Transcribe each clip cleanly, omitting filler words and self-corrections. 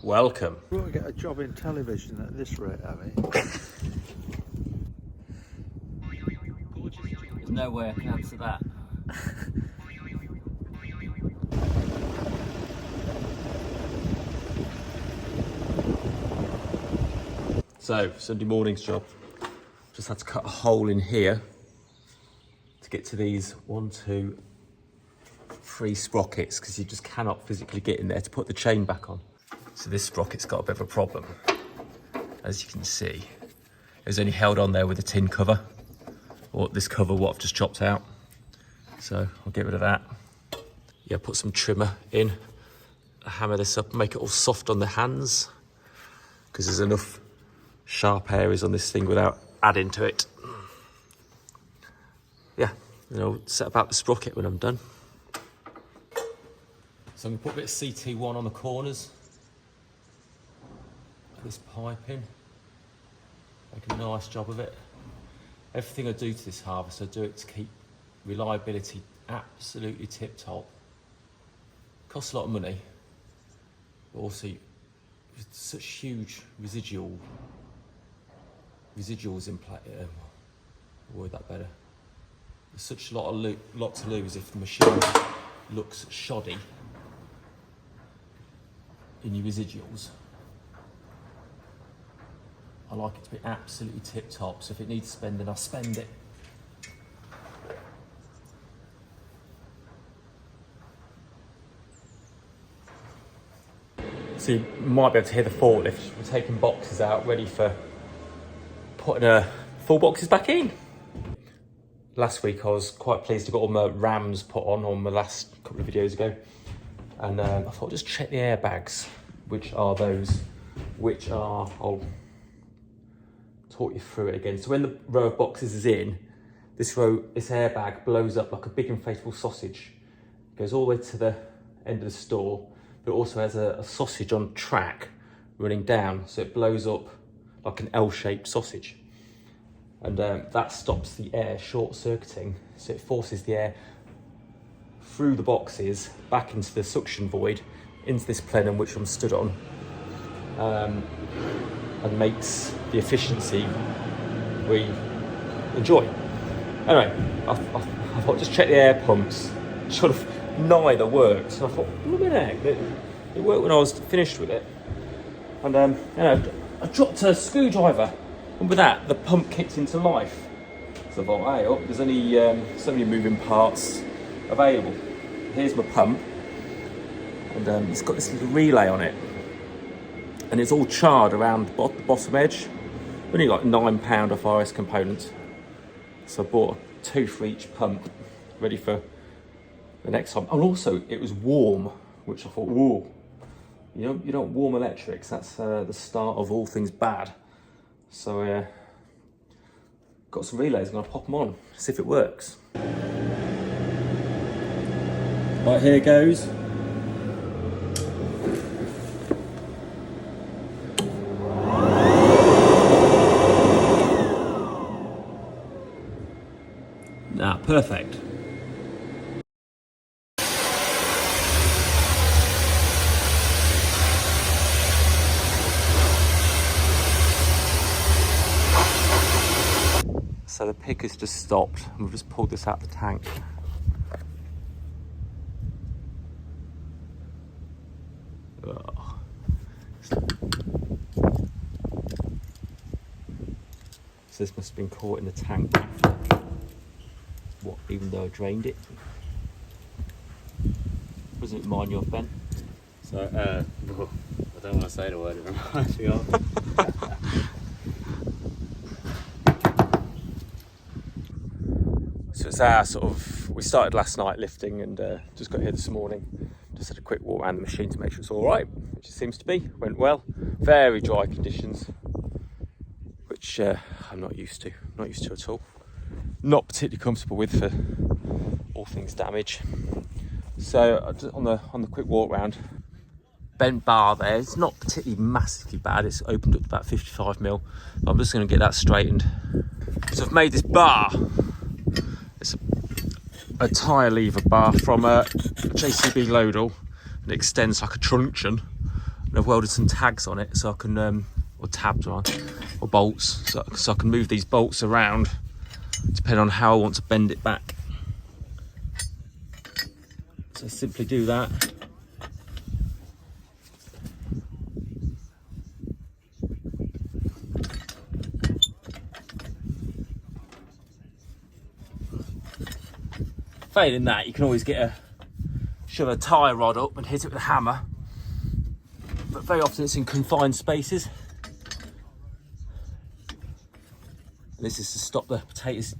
Welcome. You won't get a job in television at this rate, Abby. There's no way I can answer that. So, Sunday morning's job. Just had to cut a hole in here to get to these 1, 2, 3 sprockets because you just cannot physically get in there to put the chain back on. So this sprocket's got a bit of a problem. As you can see, it was only held on there with a tin cover, or this cover what I've just chopped out. So I'll get rid of that. Yeah, put some trimmer in, hammer this up, make it all soft on the hands because there's enough sharp areas on this thing without adding to it. Yeah, and I'll set about the sprocket when I'm done. So I'm gonna put a bit of CT1 on the corners. This piping, make a nice job of it. Everything I do to this harvest, I do it to keep reliability absolutely tip top. Costs a lot of money, but also with such huge residuals in play. Word that better. There's such a lot to lose if the machine looks shoddy in your residuals. I like it to be absolutely tip top, so if it needs spending, I'll spend it. So you might be able to hear the forklift. We're taking boxes out, ready for putting full boxes back in. Last week I was quite pleased to get all my rams put on my last couple of videos ago. And I thought I'd just check the airbags, which are, I'll talk you through it again. So when the row of boxes is in, this airbag blows up like a big inflatable sausage. It goes all the way to the end of the store, but it also has a sausage on track running down, so it blows up like an L-shaped sausage. And that stops the air short-circuiting, so it forces the air through the boxes, back into the suction void, into this plenum which I'm stood on, and makes the efficiency we enjoy. Anyway, I thought just check the air pumps. Sort of neither worked. And I thought, look at that, it worked when I was finished with it. And I dropped a screwdriver, and with that, the pump kicked into life. So I thought, hey, there's only so many moving parts available. Here's my pump, and it's got this little relay on it. And it's all charred around the bottom edge. Only like £9 off RS Components. So I bought 2 for each pump, ready for the next time. And also, it was warm, which I thought, whoa, you don't warm electrics. That's the start of all things bad. So got some relays. I'm gonna pop them on, see if it works. Right, here goes. Perfect. So the pick has just stopped, and we've just pulled this out of the tank. Oh. So this must have been caught in the tank. What, even though I drained it? Wasn't it mine, your Ben? So, I don't want to say the word, it reminds me of. So it's our we started last night lifting and just got here this morning. Just had a quick walk around the machine to make sure it's all right, which it seems to be. Went well. Very dry conditions, which I'm not used to at all. Not particularly comfortable with for all things damage. So on the quick walk round, bent bar there. It's not particularly massively bad. It's opened up to about 55mm. But I'm just going to get that straightened. So I've made this bar. It's a tyre lever bar from a JCB Lodal, and it extends like a truncheon And I've welded some tags on it so I can, or tabs on, or bolts, so I can move these bolts around depending on how I want to bend it back. So simply do that. Failing that, you can always shove a tyre rod up and hit it with a hammer, but very often it's in confined spaces. And this is to stop the potatoes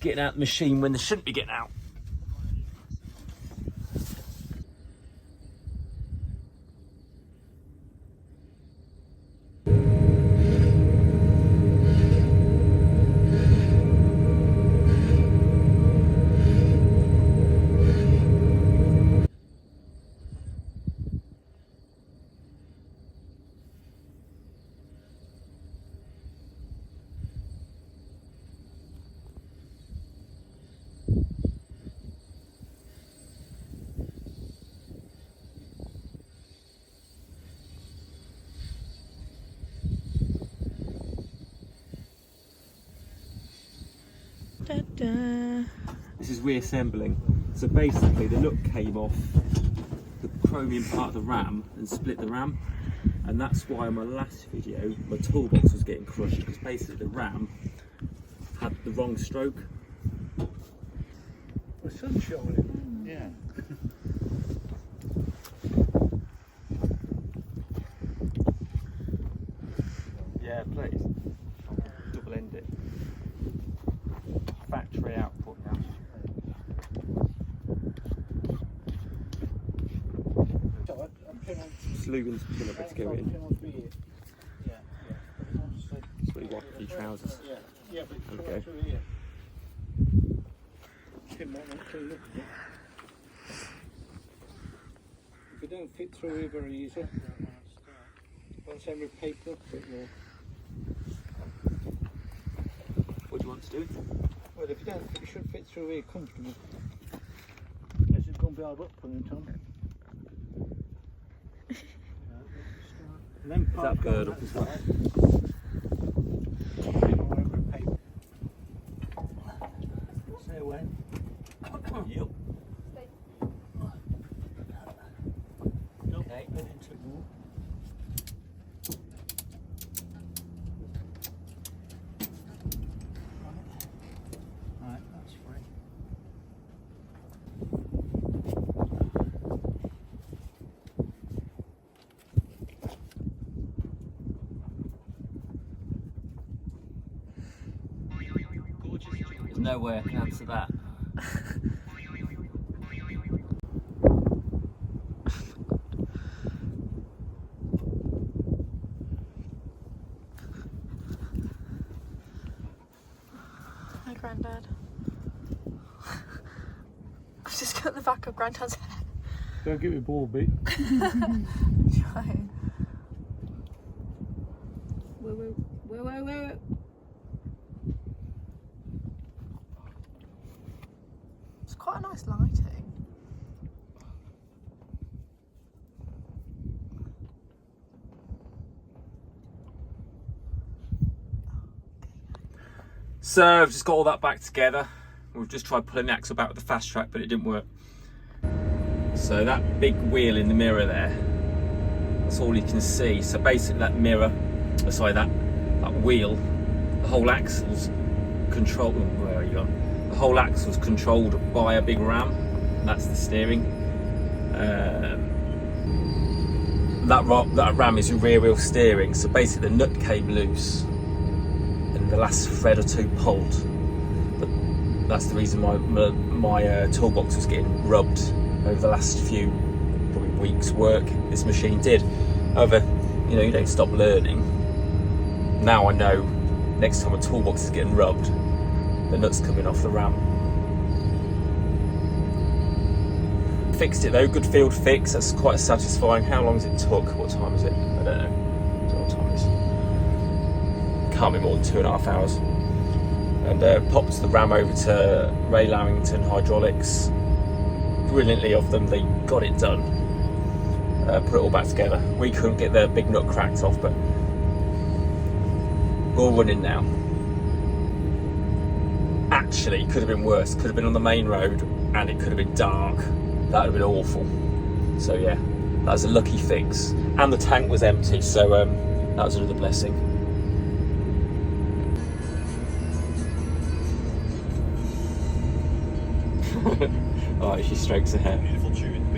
getting out of the machine when they shouldn't be getting out. This is reassembling. So basically the nut came off the chromium part of the ram and split the ram, and that's why in my last video my toolbox was getting crushed, because basically the ram had the wrong stroke. The sun's shining. Yeah. Yeah, please. Double end it. Factory output now. Slugan's pin a bit to go in. That's what you want for your trousers. Yeah, but it's Okay. through here. Pin might not clean up a bit. If it don't fit through here very easily, once every paper up a bit more. What do you want to do? Well, if you don't, it should fit through here comfortably. This is going to be hard up putting it on. And then Is that bird up as well? Stay away. Yep. Okay, then into it more. Right, that's free. There's no way I can answer that. Hi, Grandad. I've just got the back of Grandad's head. Don't give me ball beat. Trying. Whoa. It's quite a nice lighting. So I've just got all that back together. We've just tried pulling the axle back with the fast track, but it didn't work. So that big wheel in the mirror there, that's all you can see. So basically that mirror, that wheel, the whole axle's controlled, where are you on? The whole axle's controlled by a big ram, and that's the steering. That ram is your rear wheel steering, so basically the nut came loose and the last thread or two pulled. But that's the reason my toolbox was getting rubbed over the last few probably weeks' work this machine did. However, you don't stop learning. Now I know next time a toolbox is getting rubbed, the nut's coming off the ram. Fixed it though, good field fix, that's quite satisfying. How long has it took? What time is it? I don't know. I don't know what time it is. Can't be more than 2.5 hours. And popped the ram over to Ray Larrington Hydraulics. Brilliantly of them, they got it done. put it all back together. We couldn't get the big nut cracked off, but we're all running now. Actually, could have been worse. Could have been on the main road and it could have been dark. That would have been awful. So yeah, that was a lucky fix. And the tank was empty, so that was another blessing. Alright, she strokes her hair. Beautiful tune,